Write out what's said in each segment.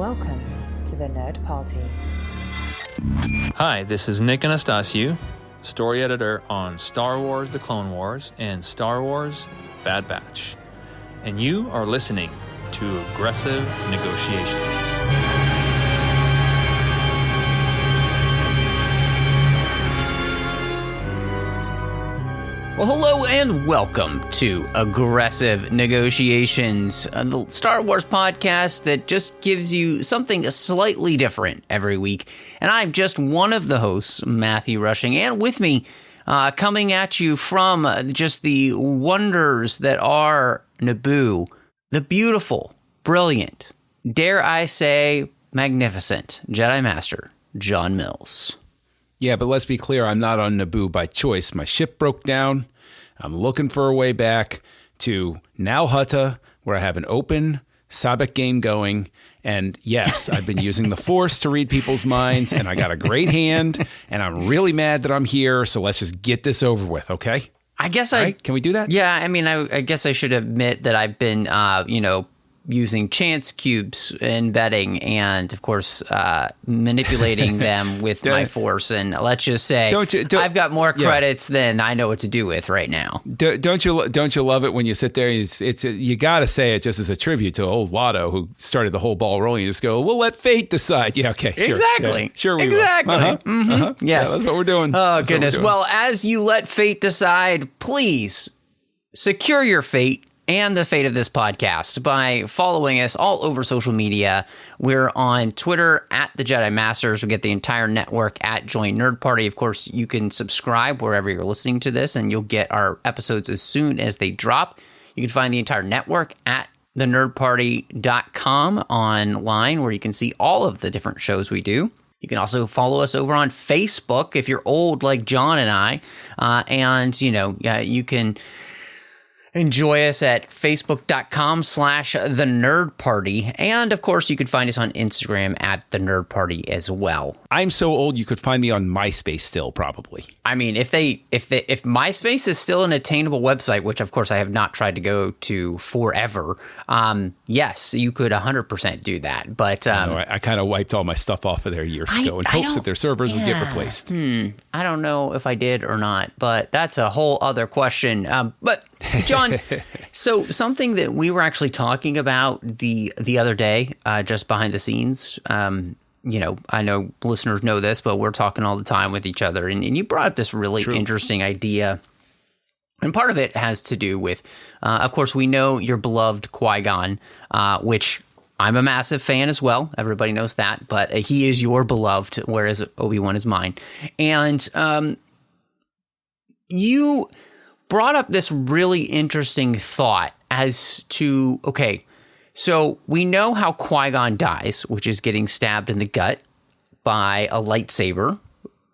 Welcome to the Nerd Party. Hi, this is Nick Anastasiou, story editor on Star Wars The Clone Wars and Star Wars Bad Batch. And you are listening to Aggressive Negotiations. Well, hello and welcome to Aggressive Negotiations, the Star Wars podcast that just gives you something slightly different every week. And I'm just one of the hosts, Matthew Rushing, and with me, coming at you from just the wonders that are Naboo, the beautiful, brilliant, dare I say, magnificent Jedi Master John Mills. Yeah, but let's be clear, I'm not on Naboo by choice. My ship broke down. I'm looking for a way back to Nal Hutta, where I have an open Sabak game going. And yes, I've been using the Force to read people's minds, and I got a great hand, and I'm really mad that I'm here, so let's just get this over with, okay? I guess right? Can we do that? Yeah, I mean, I guess I should admit that I've been, using chance cubes in betting and, of course, manipulating them with my Force. And let's just say I've got more credits than I know what to do with right now. Don't you love it when you sit there? You got to say it just as a tribute to old Watto, who started the whole ball rolling. You just go, we'll let fate decide. Yeah, okay, sure. Exactly. Yeah, sure we exactly. will. Mm-hmm. Yes. Yeah, that's what we're doing. Oh, goodness. Well, as you let fate decide, please secure your fate and the fate of this podcast by following us all over social media. We're on Twitter at the Jedi Masters. We get the entire network at Join Nerd Party. Of course, you can subscribe wherever you're listening to this, and you'll get our episodes as soon as they drop. You can find the entire network at thenerdparty.com online, where you can see all of the different shows we do. You can also follow us over on Facebook if you're old like John and I, you can enjoy us at facebook.com/the Nerd Party. And of course, you can find us on Instagram at the Nerd Party as well. I'm so old you could find me on MySpace still, probably. I mean, if MySpace is still an attainable website, which of course I have not tried to go to forever, yes, you could 100% do that. But I kind of wiped all my stuff off of there years ago in hopes that their servers would get replaced. I don't know if I did or not, but that's a whole other question. But John, so something that we were actually talking about the other day, just behind the scenes, I know listeners know this, but we're talking all the time with each other, and you brought up this really interesting idea. And part of it has to do with, of course, we know your beloved Qui-Gon, which I'm a massive fan as well. Everybody knows that, but he is your beloved, whereas Obi-Wan is mine. And you brought up this really interesting thought as to, okay, so we know how Qui-Gon dies, which is getting stabbed in the gut by a lightsaber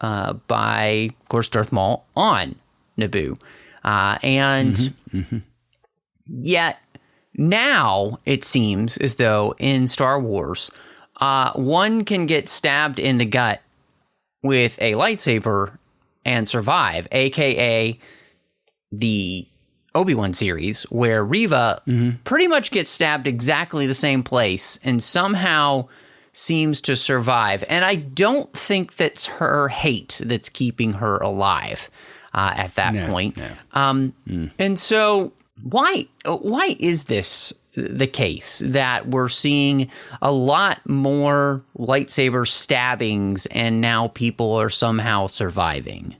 by, of course, Darth Maul on Naboo. Yet now it seems as though in Star Wars, one can get stabbed in the gut with a lightsaber and survive, aka the Obi-Wan series, where Reva pretty much gets stabbed exactly the same place and somehow seems to survive. And I don't think that's her hate that's keeping her alive at that point. And so why is this the case that we're seeing a lot more lightsaber stabbings and now people are somehow surviving?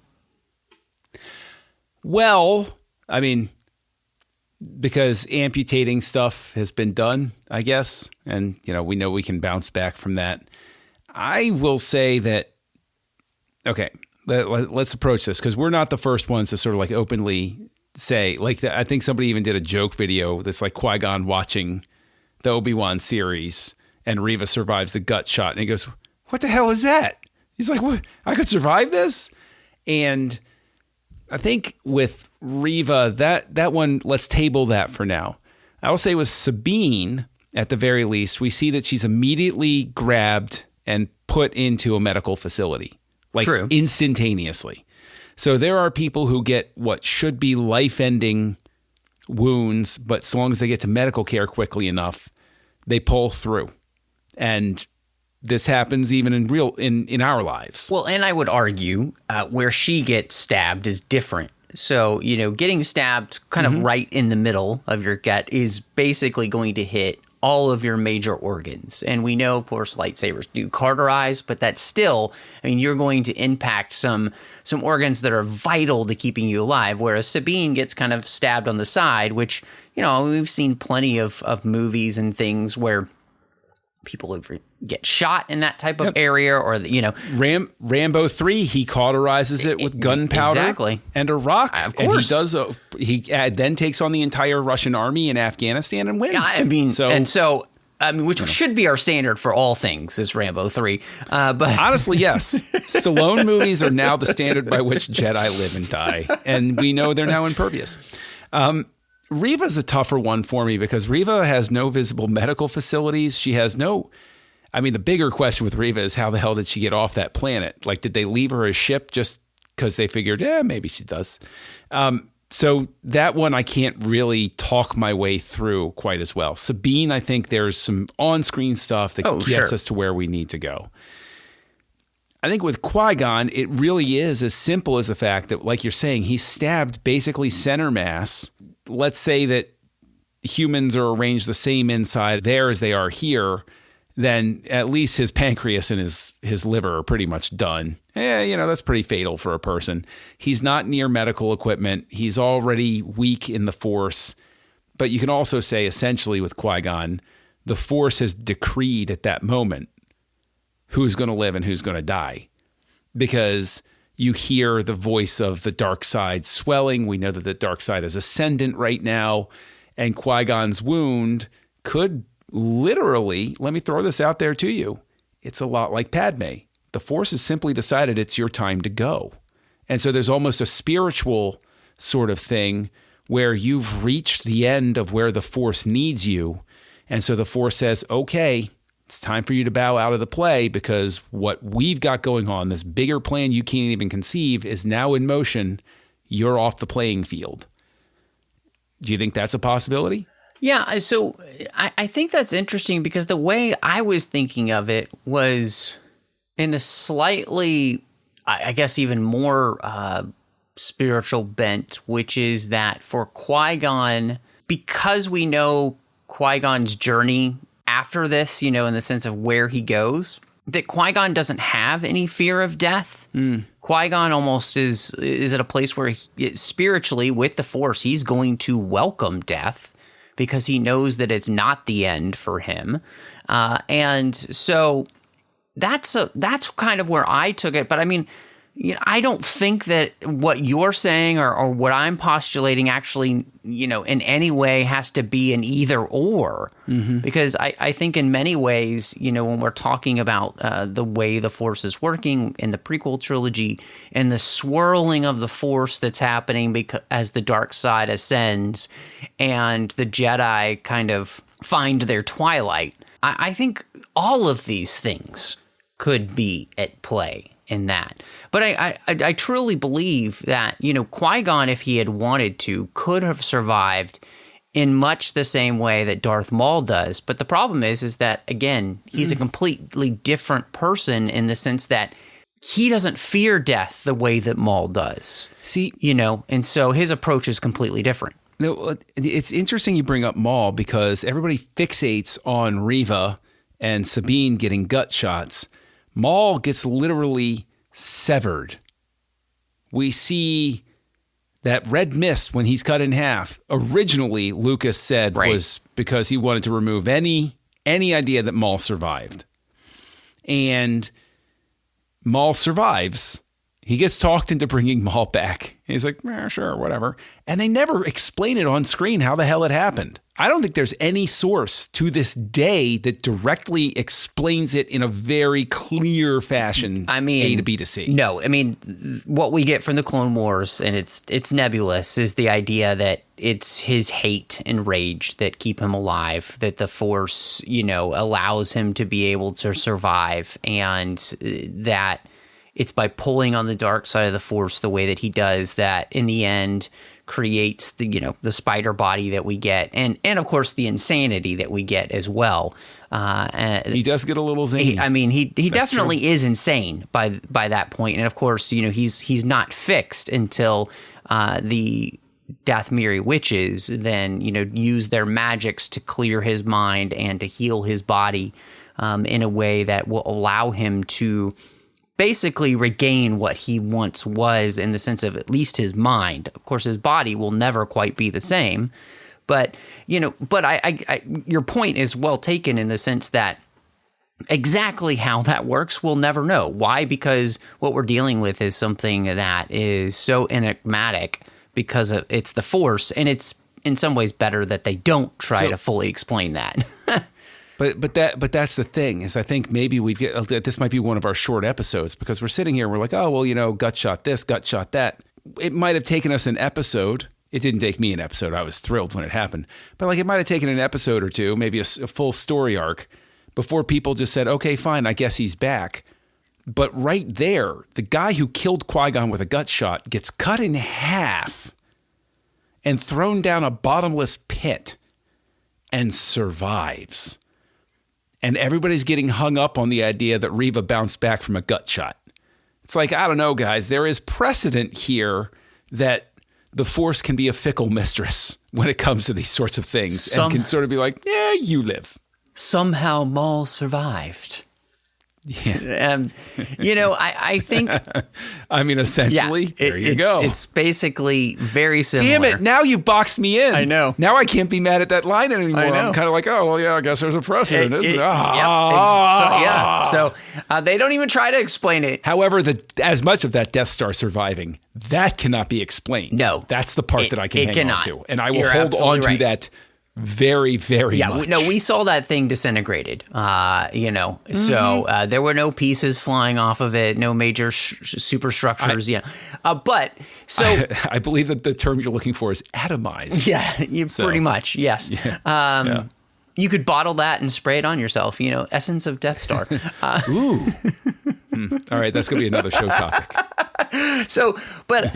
Well, I mean, because amputating stuff has been done, I guess, and, we know we can bounce back from that. I will say that, okay, let's approach this, because we're not the first ones to sort of like openly say, like, I think somebody even did a joke video that's like Qui-Gon watching the Obi-Wan series and Reva survives the gut shot. And he goes, what the hell is that? He's like, what? I could survive this? And I think with Reva, that one, let's table that for now. I will say with Sabine, at the very least, we see that she's immediately grabbed and put into a medical facility, like instantaneously. So there are people who get what should be life-ending wounds, but so long as they get to medical care quickly enough, they pull through. And this happens even in our lives. Well, and I would argue where she gets stabbed is different. So, getting stabbed kind of right in the middle of your gut is basically going to hit all of your major organs. And we know, of course, lightsabers do cauterize, but that's still, you're going to impact some organs that are vital to keeping you alive, whereas Sabine gets kind of stabbed on the side, which, we've seen plenty of movies and things where people get shot in that type of area, or Rambo 3, he cauterizes it with gunpowder and a rock. Of course, and he then takes on the entire Russian army in Afghanistan and wins. Yeah, which should be our standard for all things is Rambo 3. But honestly, yes, Stallone movies are now the standard by which Jedi live and die, and we know they're now impervious. Reva's a tougher one for me because Reva has no visible medical facilities. She has no, the bigger question with Reva is how the hell did she get off that planet? Like, did they leave her a ship just because they figured, maybe she does? So that one I can't really talk my way through quite as well. Sabine, I think there's some on-screen stuff that gets us to where we need to go. I think with Qui-Gon, it really is as simple as the fact that, like you're saying, he's stabbed basically center mass. Let's say that humans are arranged the same inside there as they are here, then at least his pancreas and his liver are pretty much done. That's pretty fatal for a person. He's not near medical equipment. He's already weak in the Force. But you can also say, essentially, with Qui-Gon, the Force has decreed at that moment who's going to live and who's going to die. Because you hear the voice of the dark side swelling. We know that the dark side is ascendant right now. And Qui-Gon's wound could literally, let me throw this out there to you. It's a lot like Padme. The Force has simply decided it's your time to go. And so there's almost a spiritual sort of thing where you've reached the end of where the Force needs you. And so the Force says, okay, it's time for you to bow out of the play because what we've got going on, this bigger plan you can't even conceive, is now in motion. You're off the playing field. Do you think that's a possibility? Yeah, so I think that's interesting because the way I was thinking of it was in a slightly, I guess, even more spiritual bent, which is that for Qui-Gon, because we know Qui-Gon's journey after this, in the sense of where he goes, that Qui-Gon doesn't have any fear of death. Qui-Gon almost is at a place where spiritually with the Force, he's going to welcome death because he knows that it's not the end for him. And so that's kind of where I took it. But I don't think that what you're saying or what I'm postulating actually, in any way has to be an either or. Because I think in many ways, when we're talking about the way the Force is working in the prequel trilogy and the swirling of the Force that's happening as the dark side ascends and the Jedi kind of find their twilight, I think all of these things could be at play in that. But I truly believe that, Qui-Gon, if he had wanted to, could have survived in much the same way that Darth Maul does. But the problem is that, again, he's a completely different person in the sense that he doesn't fear death the way that Maul does. See, and so his approach is completely different. It's interesting you bring up Maul because everybody fixates on Reva and Sabine getting gut shots. Maul gets literally severed. We see that red mist when he's cut in half. Originally, Lucas said was because he wanted to remove any idea that Maul survived. And Maul survives. He gets talked into bringing Maul back. He's like, sure, whatever. And they never explain it on screen how the hell it happened. I don't think there's any source to this day that directly explains it in a very clear fashion, A to B to C. No, what we get from the Clone Wars, and it's nebulous, is the idea that it's his hate and rage that keep him alive, that the Force, allows him to be able to survive, and that it's by pulling on the dark side of the Force the way that he does that in the end creates the spider body that we get, and of course the insanity that we get as well. He does get a little zany. He definitely is insane by that point, and of course he's not fixed until the Dathmiri witches then use their magics to clear his mind and to heal his body in a way that will allow him to basically regain what he once was, in the sense of at least his mind. Of course, his body will never quite be the same, but I your point is well taken in the sense that exactly how that works, we'll never know. Why? Because what we're dealing with is something that is so enigmatic because it's the Force, and it's in some ways better that they don't try to fully explain that. But that's the thing, is I think maybe this might be one of our short episodes, because we're sitting here and we're like, oh, well, gut shot this, gut shot that. It might have taken us an episode. It didn't take me an episode. I was thrilled when it happened. But it might have taken an episode or two, maybe a full story arc, before people just said, okay, fine, I guess he's back. But right there, the guy who killed Qui-Gon with a gut shot gets cut in half and thrown down a bottomless pit and survives. And everybody's getting hung up on the idea that Reva bounced back from a gut shot. It's like, I don't know, guys. There is precedent here that the Force can be a fickle mistress when it comes to these sorts of things, and can sort of be like, yeah, you live. Somehow Maul survived. Yeah. I think... essentially, there you go. It's basically very similar. Damn it, now you've boxed me in. I know. Now I can't be mad at that line anymore. I know. I'm kind of like, oh, well, yeah, I guess there's a precedent, isn't it? So they don't even try to explain it. However, as much of that Death Star surviving, that cannot be explained. No. That's the part that I can hang on to. And I will You're hold on to right. that very, very much. We saw that thing disintegrated, so there were no pieces flying off of it, no major superstructures, but so I believe that the term you're looking for is atomized. Yeah, pretty much, yes. Yeah. You could bottle that and spray it on yourself, essence of Death Star. Ooh. All right, that's going to be another show topic. So, but,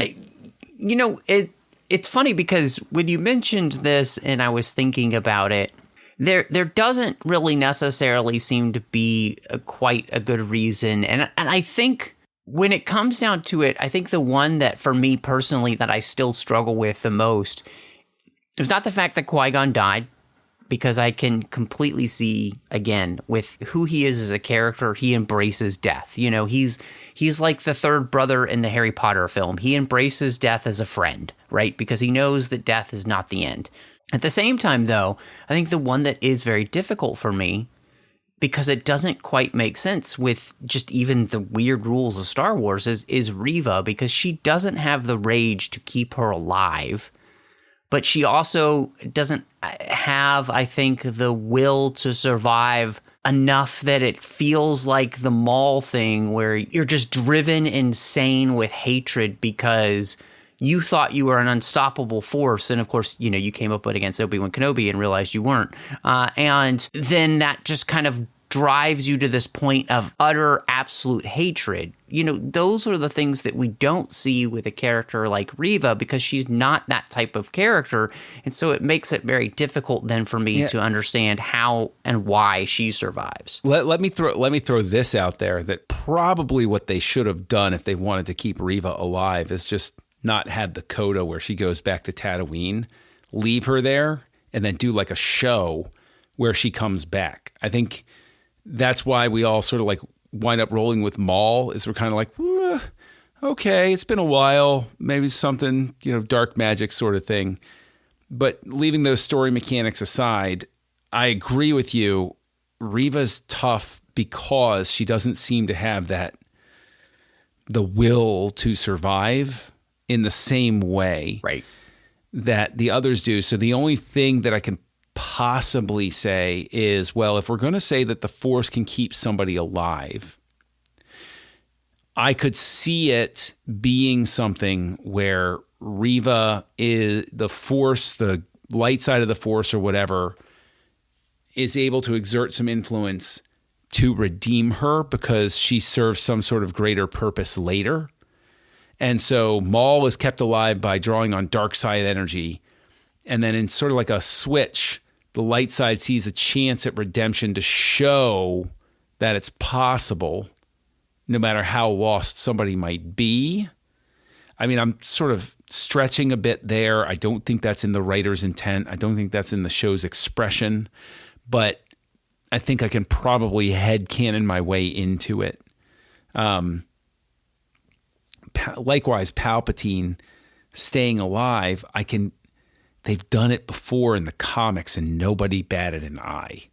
it's funny because when you mentioned this and I was thinking about it, there doesn't really necessarily seem to be quite a good reason. And I think when it comes down to it, I think the one that for me personally that I still struggle with the most is not the fact that Qui-Gon died, because I can completely see, again, with who he is as a character, he embraces death. He's like the third brother in the Harry Potter film. He embraces death as a friend, right? Because he knows that death is not the end. At the same time, though, I think the one that is very difficult for me, because it doesn't quite make sense with just even the weird rules of Star Wars, is Reva, because she doesn't have the rage to keep her alive. But she also doesn't have, I think, the will to survive enough that it feels like the Maul thing, where you're just driven insane with hatred because you thought you were an unstoppable force. And of course, you came up against Obi-Wan Kenobi and realized you weren't. And then that just kind of drives you to this point of utter, absolute hatred. Those are the things that we don't see with a character like Reva, because she's not that type of character. And so it makes it very difficult then for me to understand how and why she survives. Let me throw this out there, that probably what they should have done if they wanted to keep Reva alive is just not had the coda where she goes back to Tatooine, leave her there, and then do like a show where she comes back. I think that's why we all sort of like wind up rolling with Maul, is we're kind of like, okay, it's been a while, maybe something, dark magic sort of thing. But leaving those story mechanics aside, I agree with you. Reva's tough because she doesn't seem to have the will to survive in the same way that the others do. So the only thing that I can possibly say is, well, if we're going to say that the Force can keep somebody alive, I could see it being something where Reva is the Force, the light side of the Force or whatever, is able to exert some influence to redeem her because she serves some sort of greater purpose later. And so Maul is kept alive by drawing on dark side energy. And then in sort of like a switch, the light side sees a chance at redemption to show that it's possible, no matter how lost somebody might be. I mean, I'm sort of stretching a bit there. I don't think that's in the writer's intent. I don't think that's in the show's expression. But I think I can probably headcanon my way into it. Likewise, Palpatine staying alive, they've done it before in the comics and nobody batted an eye,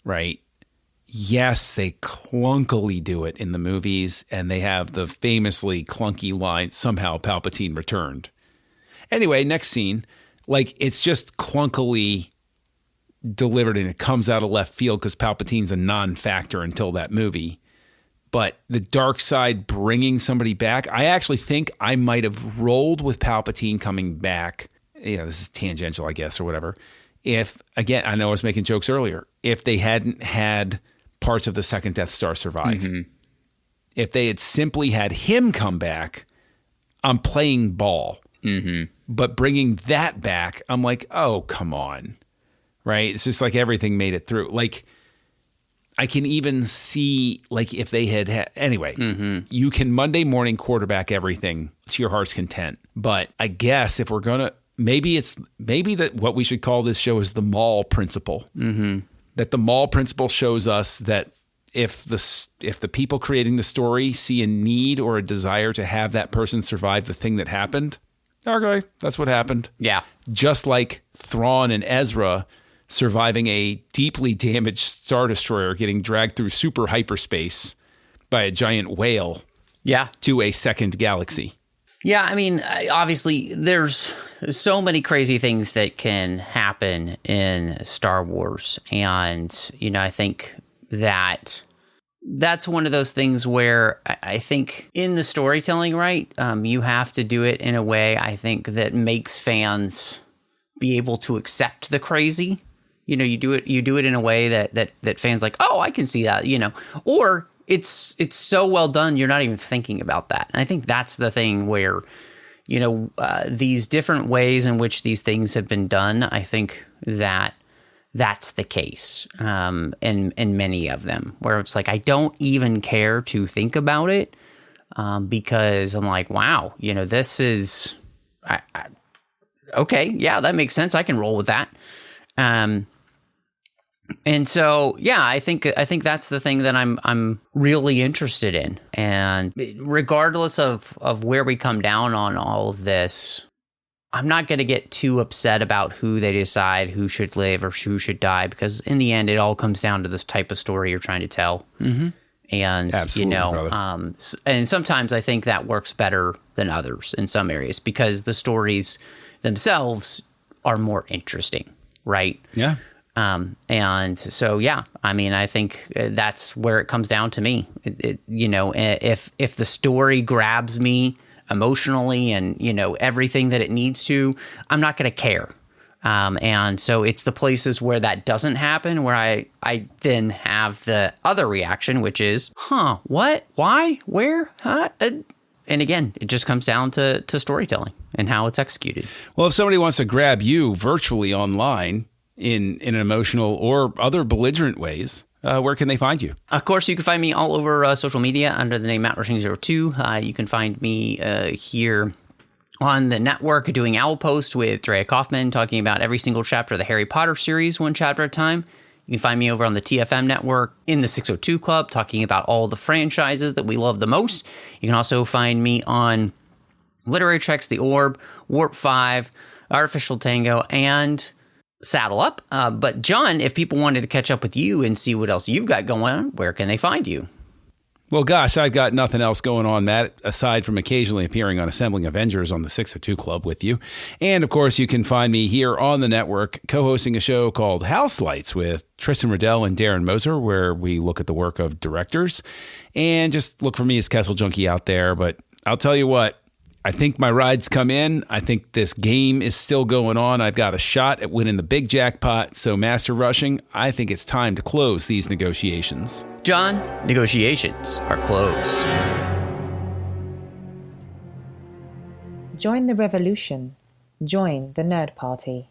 right? Yes, they clunkily do it in the movies, and they have the famously clunky line, somehow Palpatine returned. Anyway, next scene, like, it's just clunkily delivered, and it comes out of left field because Palpatine's a non-factor until that movie. But the dark side bringing somebody back, I actually think I might have rolled with Palpatine coming back. You know, this is tangential, I guess, or whatever. If, again, I know I was making jokes earlier, if they hadn't had parts of the second Death Star survive. Mm-hmm. If they had simply had him come back, I'm playing ball. Mm-hmm. But bringing that back, I'm like, oh, come on. Right? It's just like everything made it through. Like, I can even see, like, if they had anyway, you can Monday morning quarterback everything to your heart's content. But I guess if we're going to, maybe that what we should call this show is the Maul Principle. Mm-hmm. That the Maul Principle shows us that if the people creating the story see a need or a desire to have that person survive the thing that happened, okay, that's what happened. Yeah. Just like Thrawn and Ezra surviving a deeply damaged Star Destroyer getting dragged through super hyperspace by a giant whale to a second galaxy. Yeah, I mean, obviously, there's so many crazy things that can happen in Star Wars. And, you know, I think that's one of those things where I think in the storytelling, right, you have to do it in a way, I think, that makes fans be able to accept the crazy. You know, you do it in a way that fans like, oh, I can see that, you know, or it's so well done, you're not even thinking about that. And I think that's the thing where, you know, these different ways in which these things have been done, I think that's the case in many of them, where it's like, I don't even care to think about it because I'm like, wow, you know, this is, okay, yeah, that makes sense. I can roll with that. And so, yeah, I think that's the thing that I'm really interested in. And regardless of where we come down on all of this, I'm not going to get too upset about who they decide who should live or who should die, because in the end, it all comes down to this type of story you're trying to tell. Mm-hmm. And, absolutely, you know, and sometimes I think that works better than others in some areas because the stories themselves are more interesting, right? Yeah. And so, yeah, I mean, I think that's where it comes down to me. You know, if the story grabs me emotionally and, you know, everything that it needs to, I'm not going to care. And so it's the places where that doesn't happen where I then have the other reaction, which is, what, why, where, huh? And again, it just comes down to storytelling and how it's executed. Well, if somebody wants to grab you virtually online in an emotional or other belligerent ways, where can they find you? Of course, you can find me all over social media under the name MattRushing02. You can find me here on the network doing Owl Post with Drea Kaufman, talking about every single chapter of the Harry Potter series, one chapter at a time. You can find me over on the TFM network in the 602 Club, talking about all the franchises that we love the most. You can also find me on Literary Treks, The Orb, Warp 5, Artificial Tango, and Saddle Up. But John, if people wanted to catch up with you and see what else you've got going on, where can they find you? Well, gosh, I've got nothing else going on, Matt, aside from occasionally appearing on Assembling Avengers on the 602 Club with you. And, of course, you can find me here on the network co-hosting a show called House Lights with Tristan Riddell and Darren Moser, where we look at the work of directors. And just look for me as Kessel Junkie out there. But I'll tell you what, I think my ride's come in. I think this game is still going on. I've got a shot at winning the big jackpot. So, Master Rushing, I think it's time to close these negotiations. John, negotiations are closed. Join the revolution. Join the Nerd Party.